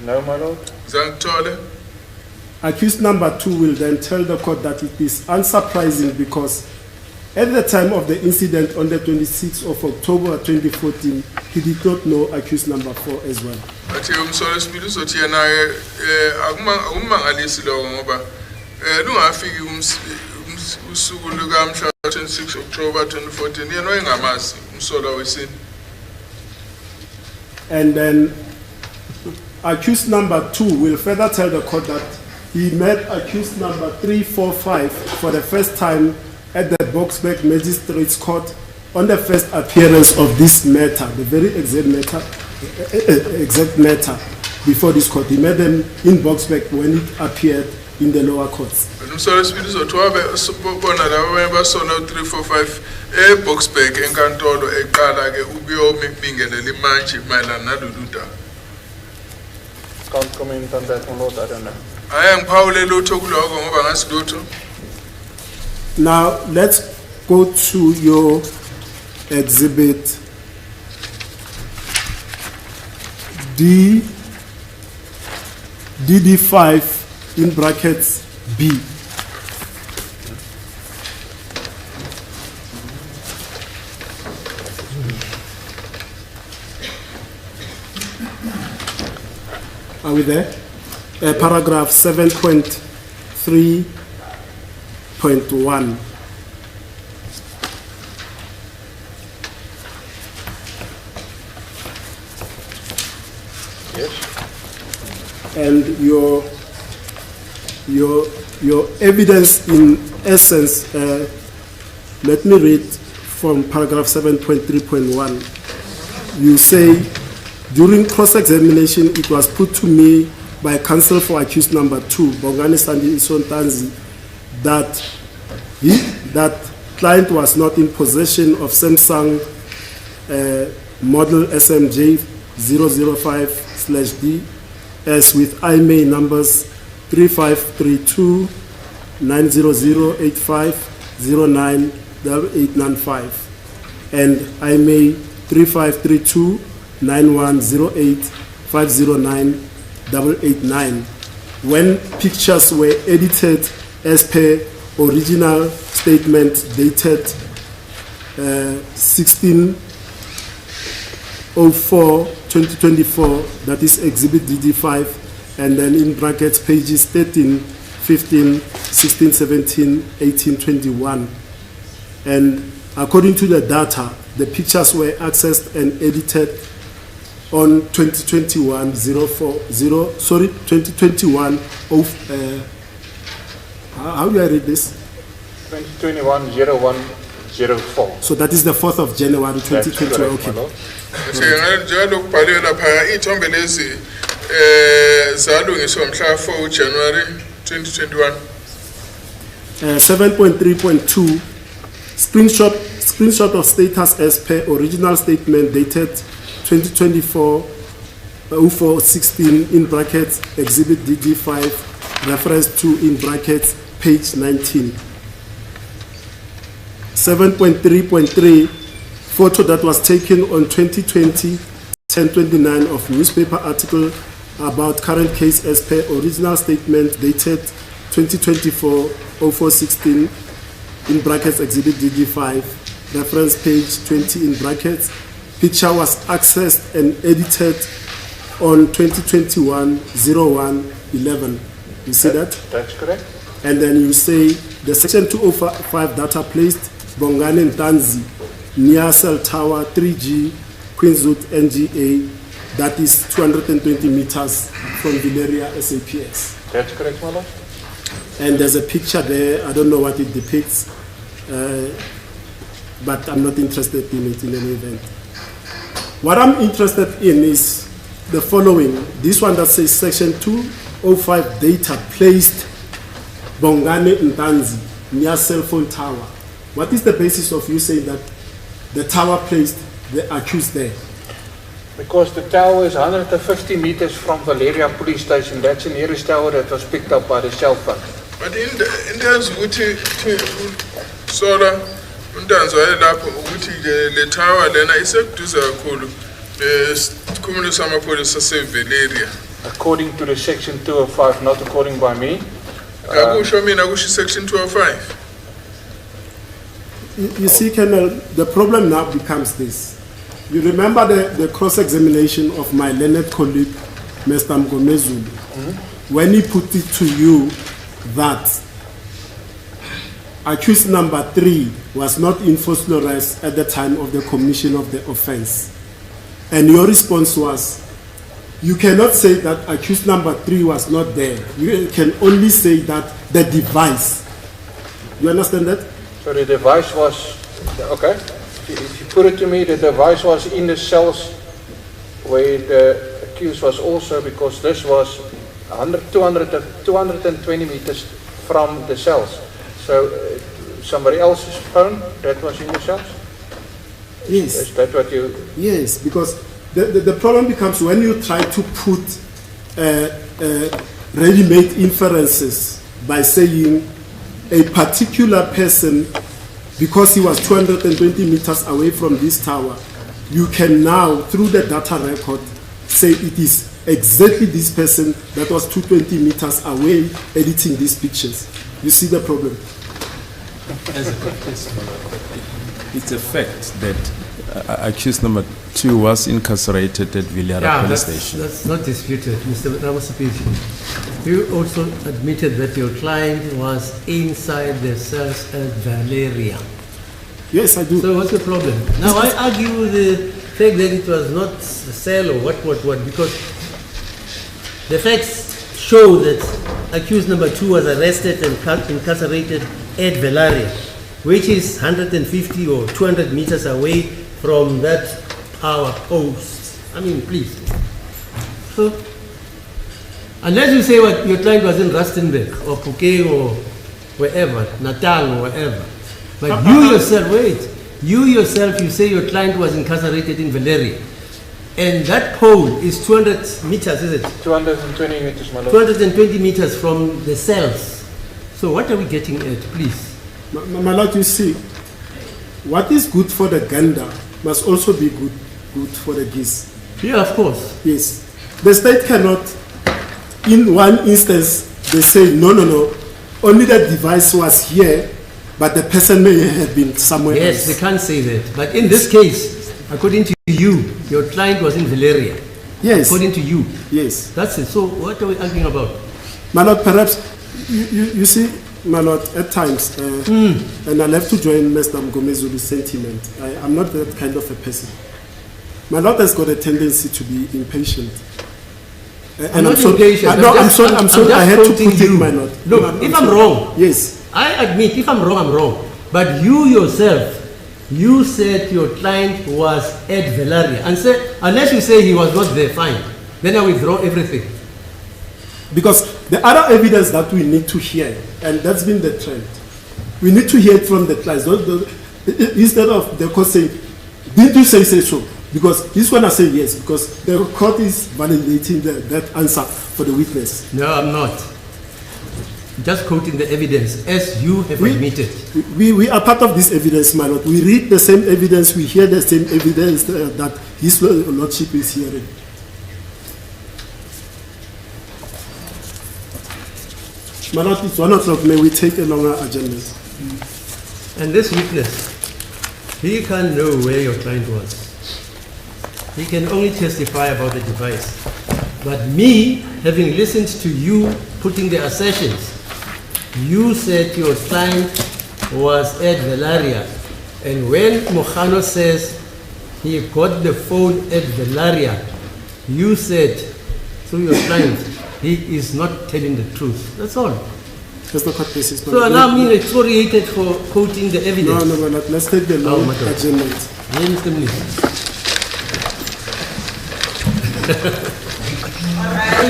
No, my lord. Accused number 2 will then tell the court that it is unsurprising because at the time of the incident on the 26th of October 2014, he did not know accused number 4 as well. 26 October 2014, and then accused number 2 will further tell the court that he met accused number 3, 4, 5 for the first time at the Boksburg Magistrates Court on the first appearance of this matter, the very exact matter before this court. He met them in Boksburg when it appeared in the lower courts. Can't comment on that, my lord. I don't know. Now let's go to your exhibit DD5 in brackets B. Are we there? Paragraph 7.3.1. Yes. And your evidence in essence, let me read from paragraph 7.3.1. You say, during cross-examination, it was put to me by counsel for accused number 2, Bongani Sandi Isontanzi, that client was not in possession of Samsung model SMJ 005/D as with IMEI numbers 3532 90085 098895 and IMEI 3532 9108 509 889 when pictures were edited as per original statement dated 16/04/2024, that is exhibit DD5, and then in brackets pages 13, 15, 16, 17, 18, 21. And according to the data, the pictures were accessed and edited on 2021 how do I read this? 2021-01-04. So that is the 4th of January 2020. Okay. 7.3.2 screenshot of status as per original statement dated 2024-04-16 in brackets exhibit DD5 reference to in brackets page 19. 7.3.3 photo that was taken on 2020-10/29 of newspaper article about current case as per original statement dated 2024-04-16 in brackets exhibit DD5 reference page 20 in brackets. Picture was accessed and edited on 2021-01-11. You see that? That's correct. And then you say the section 205 data placed Bongani Ntanzi near cell tower 3G Queenswood NGA, that is 220 meters from Valeria SAPX. That's correct, my lord. And there's a picture there, I don't know what it depicts, but I'm not interested in it in any event. What I'm interested in is the following. This one that says section 205 data placed Bongani Ntanzi near cell phone tower. What is the basis of you saying that the tower placed the accused there? Because the tower is 150 meters from Valeria police station. That's the nearest tower that was picked up by the cell phone. But in terms of solar, the tower then I said to the Isikhumulo samapholisa seValeria. According to the section 205, not according by me. Akusho mina kusho section 205. You see, Colonel, the problem now becomes this. You remember the cross-examination of my learned colleague, Mr. Mgomezulu, when he put it to you that accused number 3 was not in forceful arrest at the time of the commission of the offense. And your response was, you cannot say that accused number 3 was not there. You can only say that the device. You understand that? So the device was, okay. If you put it to me, the device was in the cells where the accused was also, because this was 220 meters from the cells. So somebody else's phone that was in the cells? Yes. Is that what you... Yes, because the problem becomes when you try to put ready-made inferences by saying a particular person, because he was 220 meters away from this tower, you can now, through the data record, say it is exactly this person that was 220 meters away editing these pictures. You see the problem? As a contestant, it's a fact that accused number 2 was incarcerated at Villara police station. That's not disputed, Mr. Ramosepele. You also admitted that your client was inside the cells at Valeria. Yes, I do. So what's the problem? Now I argue the fact that it was not the cell or what, because the facts show that accused number 2 was arrested and incarcerated at Valeria, which is 150 or 200 meters away from that power post. I mean, please. So, unless you say what your client was in Rustenburg or Phuket or wherever, Natal or wherever, but you yourself, you say your client was incarcerated in Valeria, and that pole is 200 meters, is it? 220 meters, my lord. 220 meters from the cells. So what are we getting at, please? My lord, you see, what is good for the gander must also be good for the geese. Yeah, of course. Yes. The state cannot, in one instance, they say, no, only the device was here, but the person may have been somewhere else. Yes, they can't say that. But in this case, according to you, your client was in Valeria. Yes. According to you. Yes. That's it. So what are we arguing about? My lord, perhaps, you see, my lord, at times, and I'll have to join Mr. Mgomezulu's sentiment, I'm not that kind of a person. My lord has got a tendency to be impatient. I'm not impatient. I'm sorry, I had to put it, my lord. Look, if I'm wrong, yes, I admit, if I'm wrong, I'm wrong. But you yourself, you said your client was at Valeria. And said, unless you say he was not there, fine. Then I withdraw everything. Because the other evidence that we need to hear, and that's been the trend, we need to hear it from the clients. Instead of the court saying, did you say so? Because he's going to say yes, because the court is validating that answer for the witness. No, I'm not. Just quoting the evidence, as you have admitted. We are part of this evidence, my lord. We read the same evidence, we hear the same evidence that his lordship is hearing. My lord, it's 1 o'clock. May we take a longer agenda? And this witness, he can't know where your client was. He can only testify about the device. But me, having listened to you putting the assertions, you said your client was at Valeria. And when Mojano says he got the phone at Valeria, you said to your client, he is not telling the truth. That's all. So now I'm being excoriated for quoting the evidence. No, let's take the long agenda. All right,